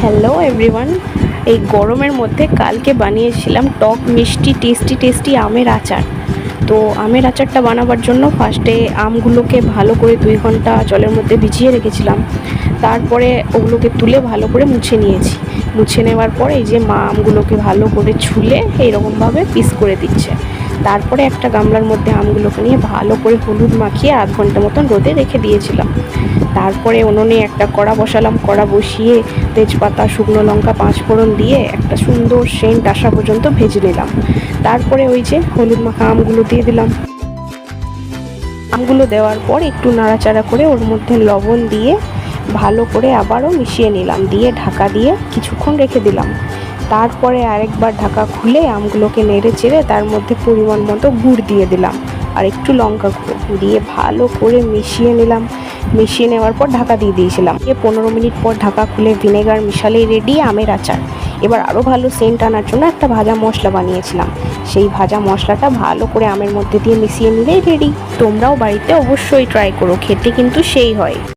Hello everyone. এই গরমের মধ্যে কালকে বানিয়েছিলাম টক মিষ্টি টেস্টি আমের আচার। তো আমের আচারটা বানাবার জন্য ফার্স্টে আমগুলোকে ভালো করে 2 ঘন্টা জলের মধ্যে ভিজিয়ে রেখেছিলাম। তারপরে ওগুলোকে তুলে ভালো করে মুছে নিয়েছি। মুছে নেওয়ার পরে এই যে মা আমগুলোকে ভালো করে ছুলে এইরকমভাবে পিস করে দিচ্ছে। তারপরে একটা গামলার মধ্যে আমগুলোকে নিয়ে ভালো করে হলুদ মাখিয়ে আধ ঘন্টা মতন রোদে রেখে দিয়েছিলাম। তারপরে উনুনে একটা কড়া বসালাম। কড়া বসিয়ে তেজপাতা, শুকনো লঙ্কা, 5 ফোড়ন দিয়ে একটা সুন্দর সেন্ট আসা পর্যন্ত ভেজে নিলাম। তারপরে ওই যে হলুদ মাখা আমগুলো দিয়ে দিলাম। আমগুলো দেওয়ার পর একটু নাড়াচাড়া করে ওর মধ্যে লবণ দিয়ে ভালো করে আবারও মিশিয়ে নিলাম, দিয়ে ঢাকা দিয়ে কিছুক্ষণ রেখে দিলাম। তারপরে আরেকবার ঢাকা খুলে আমগুলোকে নেড়ে চেড়ে তার মধ্যে পরিমাণ মতো গুড় দিয়ে দিলাম আর একটু লঙ্কা গুঁড়ো দিয়ে ভালো করে মিশিয়ে নিলাম। মিশিয়ে নেওয়ার পর ঢাকা দিয়ে দিয়েছিলাম। 15 মিনিট পর ঢাকা খুলে ভিনেগার মিশালেই রেডি আমের আচার। এবার আরও ভালো সেন্ট আনার জন্য একটা ভাজা মশলা বানিয়েছিলাম। সেই ভাজা মশলাটা ভালো করে আমের মধ্যে দিয়ে মিশিয়ে নিলেই রেডি। তোমরাও বাড়িতে অবশ্যই ট্রাই করো, খেতে কিন্তু সেই হয়।